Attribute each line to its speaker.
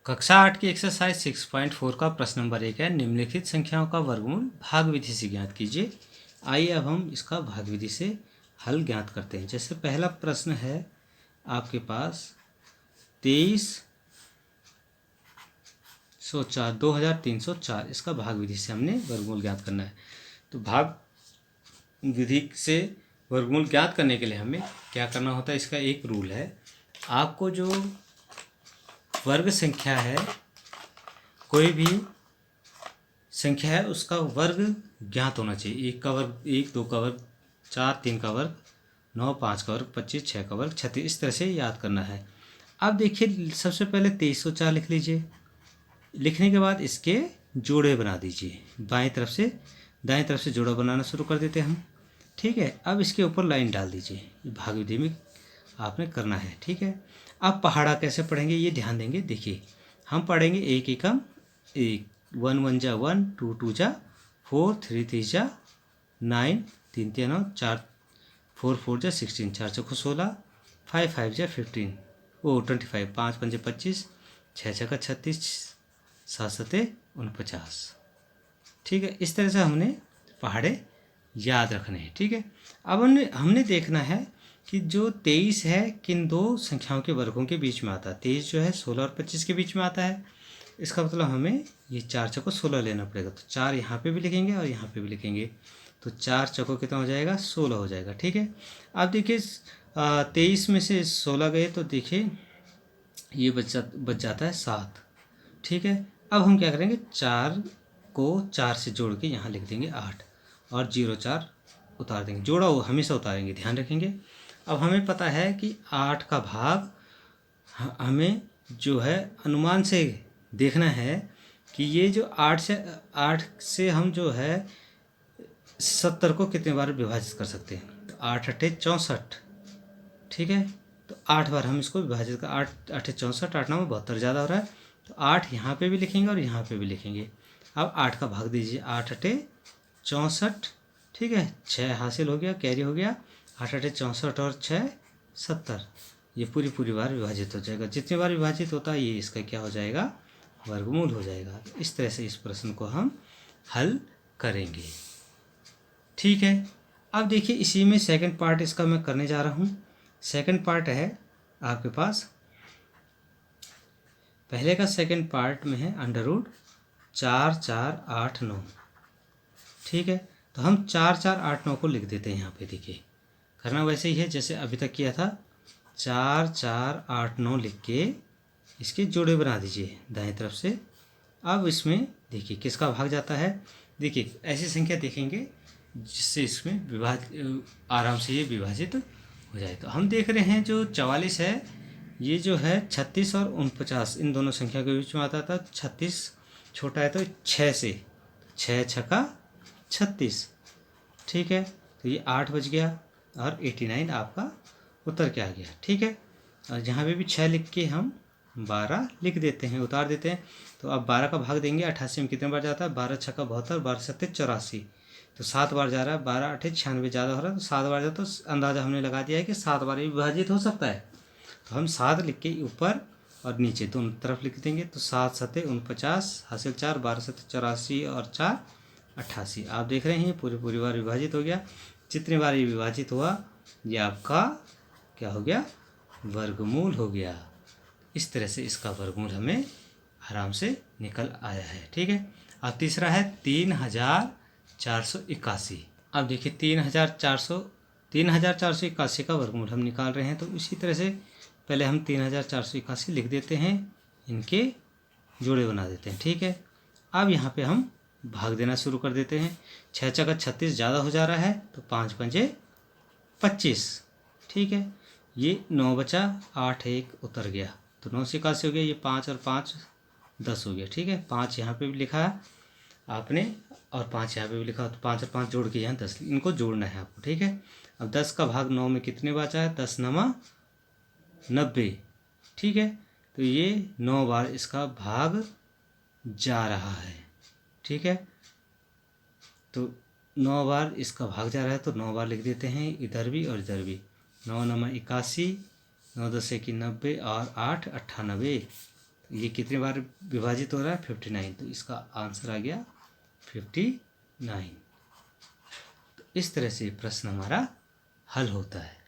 Speaker 1: कक्षा 8 की एक्सरसाइज 6.4 का प्रश्न नंबर 1 है। निम्नलिखित संख्याओं का वर्गमूल भाग विधि से ज्ञात कीजिए। आइए अब हम इसका भाग विधि से हल ज्ञात करते हैं। जैसे पहला प्रश्न है आपके पास 2304 2304, इसका भाग विधि से हमने वर्गमूल ज्ञात करना है। तो भाग विधि से वर्गमूल ज्ञात करने के लिए हमें क्या करना होता है, इसका एक रूल है। आपको जो वर्ग संख्या है, कोई भी संख्या है, उसका वर्ग ज्ञात होना चाहिए। 1 का वर्ग 1, 2 का वर्ग 4, 3 का वर्ग 9, 5 का वर्ग 25, 6 का वर्ग 36, इस तरह से याद करना है। अब देखिए, सबसे पहले 2304 लिख लीजिए। लिखने के बाद इसके जोड़े बना दीजिए। दाएं तरफ से जोड़ा बनाना शुरू कर देते हैं हम। ठीक है, अब इसके ऊपर लाइन डाल दीजिए। भाग विधि में आपने करना है। ठीक है, अब पहाड़ा कैसे पढ़ेंगे ये ध्यान देंगे। देखिए, हम पढ़ेंगे 1 एकम 1, 1 1 जा 1, 2 2 जा 4, 3 3 जा 9, 3 3 9, 4 4 4 जा 16, 4 चौको 16, 5 5 जा 15, 25, 5 5 25, 6 6 का 36, 7 7 49। ठीक है, इस तरह से हमने पहाड़े याद रखने हैं। ठीक है, अब हमने देखना है कि जो 23 है किन दो संख्याओं के वर्गों के बीच में आता है। 23 जो है 16 और 25 के बीच में आता है। इसका मतलब हमें ये 4 चौको 16 लेना पड़ेगा। तो 4 यहाँ पे भी लिखेंगे और यहाँ पे भी लिखेंगे। तो 4 चौको कितना हो जाएगा, 16 हो जाएगा। ठीक है, अब देखिए 23 में से 16 गए तो देखिए ये बच जाता है 7। ठीक है, अब हम क्या करेंगे, 4 को 4 से जोड़ के यहाँ लिख देंगे 8 और 0 4 उतार देंगे। जोड़ा वो हमेशा उतारेंगे, ध्यान रखेंगे। अब हमें पता है कि 8 का भाग हमें जो है अनुमान से देखना है कि ये जो 8 से हम जो है 70 को कितने बार विभाजित कर सकते हैं। तो 8 8 64। ठीक है, तो 8 बार हम इसको विभाजित कर 8 8 64, 8 9 72 ज़्यादा हो रहा है। तो 8 यहाँ पे भी लिखेंगे और यहाँ पे भी लिखेंगे। अब 8 का भाग दीजिए, 8 8 64। ठीक है, 6 हासिल हो गया, कैरी हो गया। 8 8 64 और 6 70। ये पूरी बार विभाजित हो जाएगा। जितनी बार विभाजित होता है ये इसका क्या हो जाएगा, वर्गमूल हो जाएगा। इस तरह से इस प्रश्न को हम हल करेंगे। ठीक है, अब देखिए इसी में सेकंड पार्ट इसका मैं करने जा रहा हूँ। सेकंड पार्ट है आपके पास, पहले का सेकंड पार्ट में है √ 4 4 8 9। ठीक है, तो हम 4 4 8 9 को लिख देते हैं। यहाँ पे देखिए, करना वैसे ही है जैसे अभी तक किया था। 4 4 8 9 लिख के इसके जोड़े बना दीजिए दाएं तरफ से। अब इसमें देखिए किसका भाग जाता है। देखिए ऐसी संख्या देखेंगे जिससे इसमें आराम से ये विभाजित हो जाए। तो हम देख रहे हैं जो 44 है, ये जो है 36 और 49 इन दोनों संख्या के बीच में आता था। 36 छोटा है तो 6 से, 6 6 का 36। ठीक है, तो ये 8 बच गया और 89 आपका उत्तर क्या आ गया। ठीक है, और जहाँ पे भी 6 लिख के हम 12 लिख देते हैं, उतार देते हैं। तो अब 12 का भाग देंगे। 88 में कितने बार जाता है, 12 6 का 72, 12 7 84, तो 7 बार जा रहा है। 12 8 96 ज़्यादा हो रहा है, तो 7 बार जाता, तो अंदाज़ा हमने लगा दिया है कि 7 बार विभाजित हो सकता है। तो हम 7 लिख के ऊपर और नीचे दोनों तरफ लिख देंगे। तो 7 7 49 हासिल 4, 12 7 84 और 4 88। आप देख रहे हैं पूरी बार विभाजित हो गया। जितनी बार ये विभाजित हुआ ये आपका क्या हो गया, वर्गमूल हो गया। इस तरह से इसका वर्गमूल हमें आराम से निकल आया है। ठीक है, अब तीसरा है 3481। अब देखिए 3481 का वर्गमूल हम निकाल रहे हैं। तो इसी तरह से पहले हम 3481 लिख देते हैं, इनके जोड़े बना देते हैं। ठीक है, अब यहाँ पे हम भाग देना शुरू कर देते हैं। 6 6 का 36 ज़्यादा हो जा रहा है, तो 5 5 25। ठीक है, ये 9 बचा, 8 1 उतर गया, तो 9 से 81 हो गया। ये 5 और 5 10 हो गया। ठीक है, 5 यहाँ पे भी लिखा है आपने और 5 यहाँ पे भी लिखा, तो 5 और 5 जोड़ के यहाँ 10, इनको जोड़ना है आपको। ठीक है, अब 10 का भाग 9 में कितने बचा है, 10 9 90। ठीक है, तो ये 9 बार इसका भाग जा रहा है। ठीक है, तो 9 बार इसका भाग जा रहा है, तो 9 बार लिख देते हैं इधर भी और इधर भी। 9 9 81, 9 10 91 और 8 98। ये कितने बार विभाजित हो रहा है? 59। तो इसका आंसर आ गया 59। तो इस तरह से प्रश्न हमारा हल होता है।